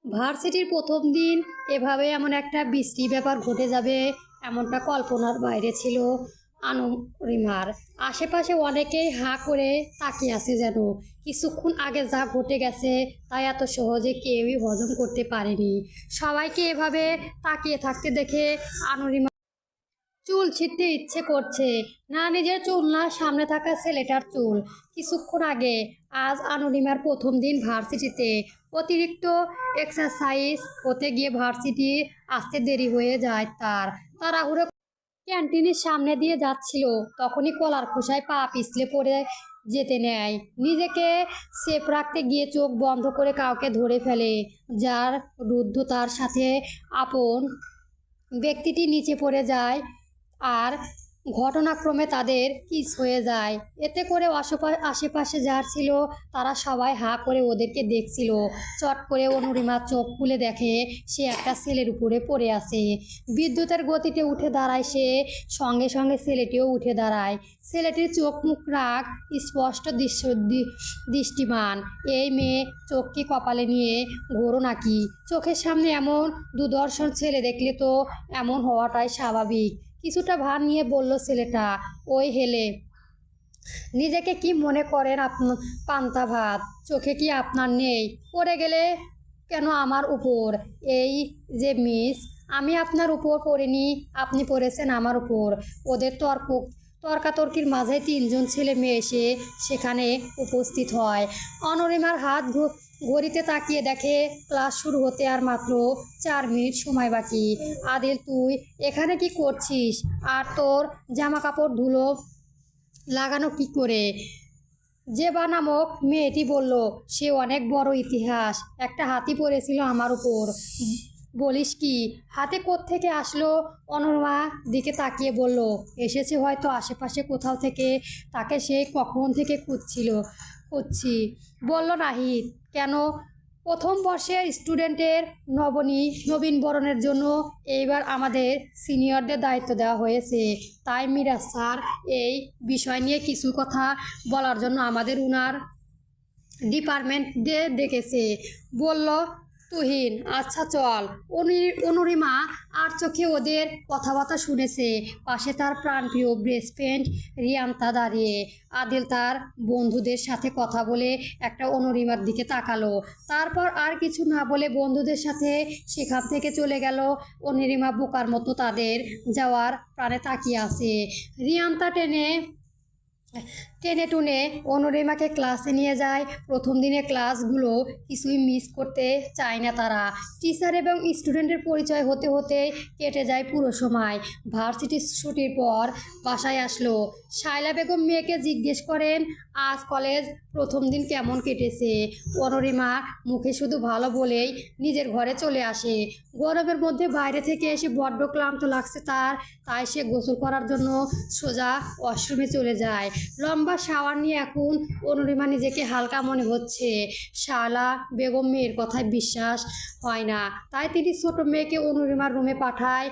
ভার্সিটির প্রথম দিন এভাবে এমন একটা বিশ্রী ব্যাপার ঘটে যাবে এমনটা কল্পনার বাইরে ছিল আনুরিমার। আশেপাশে অনেকেই হাঁ করে তাকিয়ে আছে, যেন কিছুক্ষণ আগে যা ঘটে গেছে তা এত সহজে কেউই হজম করতে পারেনি। সবাইকে এভাবে তাকিয়ে থাকতে দেখে আনুরিমা চুল ছিঁড়তে ইচ্ছে করছে, না নিজের চুল না সামনে থাকা ছেলেটার চুল। কিছুক্ষণ আগে আজ আনুরিমার প্রথম দিন ভার্সিটিতে। অতিরিক্ত এক্সারসাইজ হতে গিয়ে ভার্সিটি আসতে দেরি হয়ে যায় তার। তাড়াহুড়ো ক্যান্টিনের সামনে দিয়ে যাচ্ছিল, তখনই কলার খোসায় পা পিছলে পড়ে যেতে নেয়। নিজেকে সেফ রাখতে গিয়ে চোখ বন্ধ করে কাউকে ধরে ফেলে, যার রুদ্ধতার সাথে আপন ব্যক্তিটি নিচে পড়ে যায় আর ঘটনাক্রমে তাদের কিস হয়ে যায়। এতে করে আশেপাশে যার ছিল তারা সবাই হাঁ করে ওদেরকে দেখছিল। চট করে অনুরিমা চোখ খুলে দেখে সে একটা ছেলের উপরে পড়ে আছে। বিদ্যুতের গতিতে উঠে দাঁড়ায় সে, সঙ্গে সঙ্গে ছেলেটিও উঠে দাঁড়ায়। ছেলেটির চোখ মুখ রাগ স্পষ্ট দৃষ্টিমান। এই মেয়ে চোখ কি কপালে নিয়ে ঘোরো নাকি? চোখের সামনে এমন দুদর্শন ছেলে দেখলে তো এমন হওয়াটাই স্বাভাবিক, কিছুটা ভার নিয়ে বলল ছেলেটা। ওই হেলে, নিজেকে কি মনে করেন পান্তা ভাত? চোখে কি আপনার নেই? পড়ে গেলে কেন আমার উপর? এই যে মিস, আমি আপনার উপর পড়িনি, আপনি পড়েছেন আমার উপর। ওদের তর্কাতর্কির মাঝে তিনজন ছেলে মেয়ে এসে সেখানে উপস্থিত হয়। অনরিমার হাত ঘড়িতে তাকিয়ে দেখে ক্লাস শুরু হতে আর মাত্র 4 মিনিট সময় বাকি। আদিল, তুই এখানে কি করছিস? আর তোর জামা কাপড় ধুলো লাগানো কি করে? জেবা নামক মেয়েটি বলল, সে অনেক বড় ইতিহাস। একটা হাতি পড়েছিল আমার উপর। বলিস কি? হাতে কোত্থেকে আসলো? অনর্মা দিকে তাকিয়ে বলল, এসেছে হয়তো আশেপাশে কোথাও থেকে, তাকে সে কখন থেকে খুঁজছি, বলল নাহিদ। কেন? প্রথম বর্ষের স্টুডেন্টের নবীনবরণের জন্য এইবার আমাদের সিনিয়রদের দায়িত্ব দেওয়া হয়েছে, তাই মিরাজ স্যার এই বিষয় নিয়ে কিছু কথা বলার জন্য আমাদের উনার ডিপার্টমেন্টে ডেকেছে। বলল তুহিন, আচ্ছা চল। অনুরিমা আর চোখে ওদের কথাবার্তা শুনেছে। পাশে তার প্রাণপ্রিয় বেস্ট ফ্রেন্ড রিয়ান্তা দাঁড়িয়ে। আদিল তার বন্ধুদের সাথে কথা বলে একটা অনুরিমার দিকে তাকালো, তারপর আর কিছু না বলে বন্ধুদের সাথে সেখান থেকে চলে গেল। অনুরিমা বোকার মতো তাদের যাওয়ার প্রাণে তাকিয়ে আছে। রিয়ান্তা টেনে টুনে অনুরিমাকে ক্লাসে নিয়ে যায়। প্রথম দিনের ক্লাসগুলো কিছুই মিস করতে চায় না তারা। টিচার এবং স্টুডেন্টের পরিচয় হতে হতে কেটে যায় পুরো সময়। ভার্সিটি ছুটির পর বাসায় আসলো। শায়লা বেগম মেয়েকে জিজ্ঞেস করেন, আজ কলেজ প্রথম দিন কেমন কেটেছে? অনুরিমা মুখে শুধু ভালো বলেই নিজের ঘরে চলে আসে। গরমের মধ্যে বাইরে থেকে এসে বড্ড ক্লান্ত লাগছে তার, তাই সে গোসল করার জন্য সোজা ওয়াশরুমে চলে যায়। লম্বা শাওয়ার নিয়ে এখন অনুরিমা নিজেকে হালকা মনে হচ্ছে। শায়লা বেগম মেয়ের কথায় বিশ্বাস হয় না, তাই তিনি ছোট মেয়েকে অনুরিমার রুমে পাঠায়।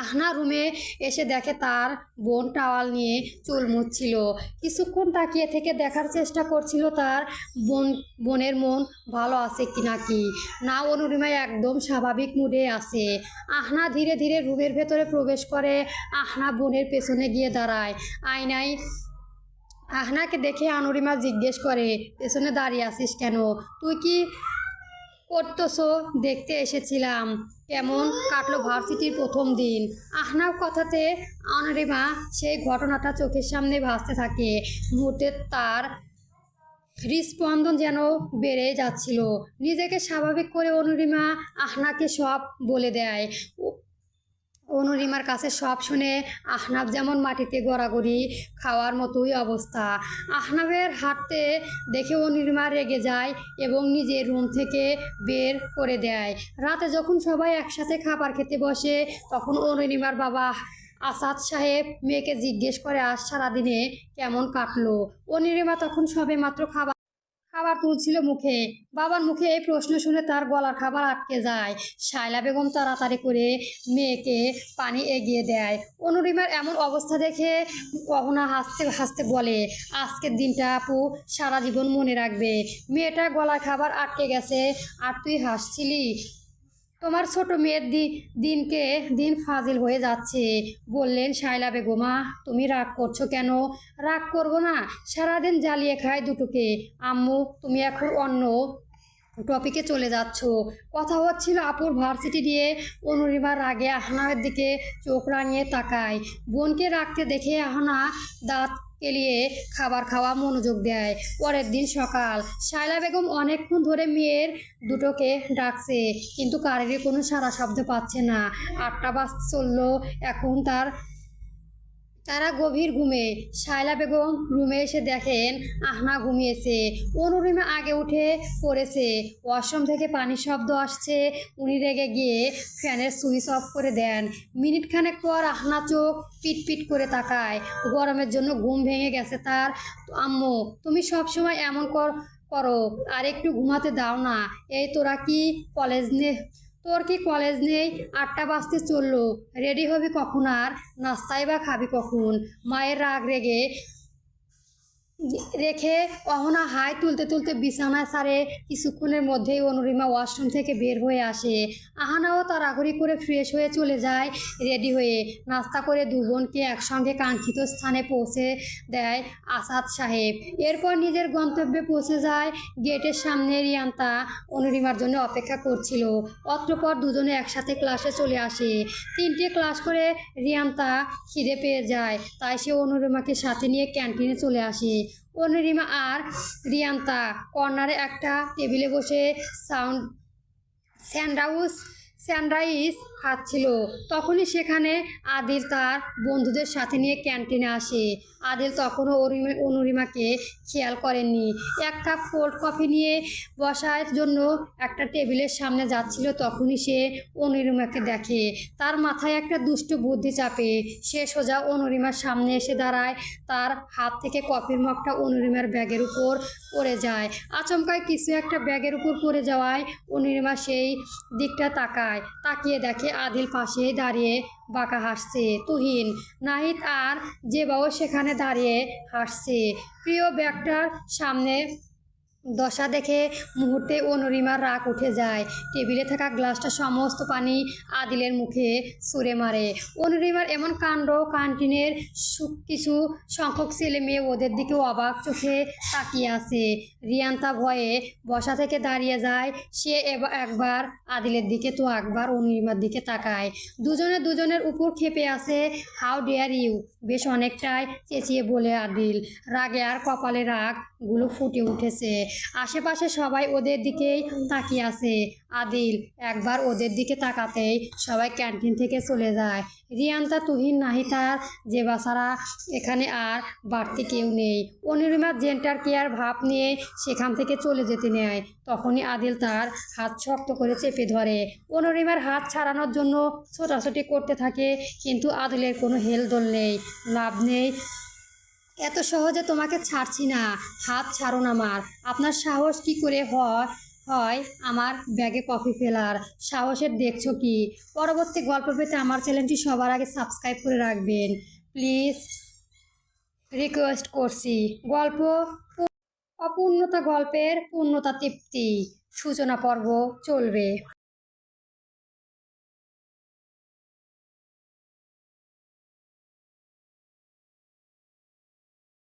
আহনা রুমে এসে দেখে তার বোন টাওয়াল নিয়ে চুল মুছছিল। কিছুক্ষণ তাকিয়ে থেকে দেখার চেষ্টা করছিল তার বোনের মন ভালো আছে কি নাকি। না, অনুরিমা একদম স্বাভাবিক মুডে আছে। আহনা ধীরে ধীরে রুমের ভেতরে প্রবেশ করে। আহনা বোনের পেছনে গিয়ে দাঁড়ায়। আয়নায় আহনাকে দেখে অনুরিমা জিজ্ঞেস করে, পেছনে দাঁড়িয়ে আছিস কেন? তুই কি করতেছো? দেখতে এসেছিলাম। কেমন কাটলো ভার্সিটির প্রথম দিন? আহনার কথাতে অনুরিমা সেই ঘটনাটা চোখের সামনে ভাসতে থাকে। মুহূর্তে তার হৃদস্পন্দন যেন বেড়ে যাচ্ছিল। নিজেকে স্বাভাবিক করে অনুরিমা আহনাকে সব বলে দেয়। অনুরিমার কাছে সব শুনে আহনাব যেমন মাটিতে গড়াগড়ি খাওয়ার মতোই অবস্থা। আহনাবের হাঁটতে দেখে অনুরিমা রেগে যায় এবং নিজের রুম থেকে বের করে দেয়। রাতে যখন সবাই একসাথে খাবার খেতে বসে, তখন অনুরিমার বাবা আসাদ সাহেব মেয়েকে জিজ্ঞেস করে, আজ সারাদিনে কেমন কাটলো? অনুরিমা তখন সবে মাত্র খাবার খাবার তুলছিল মুখে। বাবার মুখে এই প্রশ্ন শুনে তার গলার খাবার আটকে যায়। শায়লা বেগম তাড়াতাড়ি করে মেয়েকে পানি এগিয়ে দেয়। অনুরিমার এমন অবস্থা দেখে অহনা হাসতে হাসতে বলে, আজকের দিনটা আপু সারা জীবন মনে রাখবে। মেয়েটার গলার খাবার আটকে গেছে আর তুই হাসছিলি। তোমার ছোট মেয়ের দিনকে দিন ফাজিল হয়ে যাচ্ছে, বললেন শায়লা বেগমা। তুমি রাগ করছো কেন? রাগ করবো না, সারাদিন জ্বালিয়ে খায় দুটোকে। আম্মু তুমি এখন অন্য টপিকে চলে যাচ্ছ। কথা হচ্ছিল আপুর ভার্সিটি নিয়ে। অনুরিমার রাগে আহনার দিকে চোখ রাঙিয়ে তাকায়। বোনকে রাখতে দেখে আহনা দাঁত কেলিয়ে খাবার খাওয়া মনোযোগ দেয়। পরের দিন সকাল, শায়লা বেগম অনেকক্ষণ ধরে মেয়ের দুটোকে ডাকছে, কিন্তু কারেরই কোনো সাড়া শব্দ পাচ্ছে না। 8টা বাজতে চললো। এখন তারা গভীর ঘুমে। শায়লা বেগম রুমে এসে দেখেন আহনা ঘুমিয়েছে। অনুরিমা আগে উঠে পড়েছে। ওয়াশরুম থেকে পানির শব্দ আসছে। উনি রেগে গিয়ে ফ্যানের সুইচ অফ করে দেন। মিনিট খানেক পর আহনা চোখ পিটপিট করে তাকায়। গরমের জন্য ঘুম ভেঙে গেছে তার। আম্মু তুমি সবসময় এমন করো, আর একটু ঘুমাতে দাও না। এই তোর কি কলেজ নেই? 8টা বাজতে চললো। রেডি হবি কখন আর নাস্তাই বা খাবি কখন? মায়ের রাগ রেখে অহনা হাই তুলতে তুলতে বিছানায় ছাড়ে। কিছুক্ষণের মধ্যেই অনুরিমা ওয়াশরুম থেকে বের হয়ে আসে। আহানাও তাড়াহুড়ি করে ফ্রেশ হয়ে চলে যায় রেডি হয়ে। নাস্তা করে দু বোনকে একসঙ্গে কাঙ্ক্ষিত স্থানে পৌঁছে দেয় আসাদ সাহেব। এরপর নিজের গন্তব্যে পৌঁছে যায়। গেটের সামনে রিয়ান্তা অনুরিমার জন্য অপেক্ষা করছিল। অতঃপর দুজনে একসাথে ক্লাসে চলে আসে। 3টে ক্লাস করে রিয়ান্তা খিদে পেয়ে যায়, তাই সে অনুরিমাকে সাথে নিয়ে ক্যান্টিনে চলে আসে। অনুরিমা আর রিয়ান্তা কর্নারে একটা টেবিলে বসে স্যান্ডউইচ খাচ্ছিল। তখনই সেখানে আদিল তার বন্ধুদের সাথে নিয়ে ক্যান্টিনে আসে। আদিল তখনও অনুরিমাকে খেয়াল করেননি। 1 কাপ কোল্ড কফি নিয়ে বসার জন্য একটা টেবিলের সামনে যাচ্ছিল। তখনই সে অনুরিমাকে দেখে। তার মাথায় একটা দুষ্ট বুদ্ধি চাপে। সে সোজা অনুরিমার সামনে এসে দাঁড়ায়। তার হাত থেকে কফির মগটা অনুরিমার ব্যাগের উপর পড়ে যায়। আচমকায় কিছু একটা ব্যাগের উপর পড়ে যাওয়ায় অনুরিমা সেই দিকটা তাকিয়ে দেখে আদিল পাশে দাঁড়িয়ে বাঁকা হাসছে। তুহিন, নাহিদ আর জেবাও সেখানে দাঁড়িয়ে হাসছে। প্রিয় ব্যাগটার সামনে দশা দেখে মুহূর্তে অনুরিমার রাগ উঠে যায়। টেবিলে থাকা গ্লাসটা সমস্ত পানি আদিলের মুখে ছুঁড়ে মারে। অনুরিমার এমন কাণ্ড ক্যান্টিনের কিছু সংখ্যক ছেলে মেয়ে ওদের দিকে অবাক চোখে তাকিয়ে আছে। রিয়ান্তা ভয়ে বসা থেকে দাঁড়িয়ে যায়। সে একবার আদিলের দিকে তো একবার অনুরিমার দিকে তাকায়। দুজনের উপর ক্ষেপে আছে। How dare you! বেশ অনেকটাই চেঁচিয়ে বলে আদিল। রাগে আর কপালে রাগগুলো ফুটে উঠেছে। আশেপাশে সবাই ওদের দিকেই তাকিয়ে আছে। আদিল একবার ওদের দিকে তাকাতেই সবাই ক্যান্টিন থেকে চলে যায়। রিয়ান্তা, তুহিন, নাহিদ আর জেবা ছাড়া এখানে আর বাড়তি কেউ নেই। অনুরিমা জেন্টার কেয়ার ভাব নিয়ে সেখান থেকে চলে যেতে নেয়। তখনই আদিল তার হাত শক্ত করে চেপে ধরে। অনুরিমার হাত ছাড়ানোর জন্য ছোটাছুটি করতে থাকে, কিন্তু আদিলের কোনো হেলদোল নেই, লাভ নেই। এত সহজে তোমাকে ছাড়ছি না, হাত ছাড়ুন আমার। আপনার সাহস কি করে হয় আমার ব্যাগে কফি ফেলার? সাহসের দেখছো কি? পরবর্তী গল্প পেতে আমার চ্যানেলটি সবার আগে সাবস্ক্রাইব করে রাখবেন প্লিজ, রিকোয়েস্ট করছি। অপূর্ণতা গল্পের পূর্ণতা তৃপ্তি সূচনা পর্ব চলবে।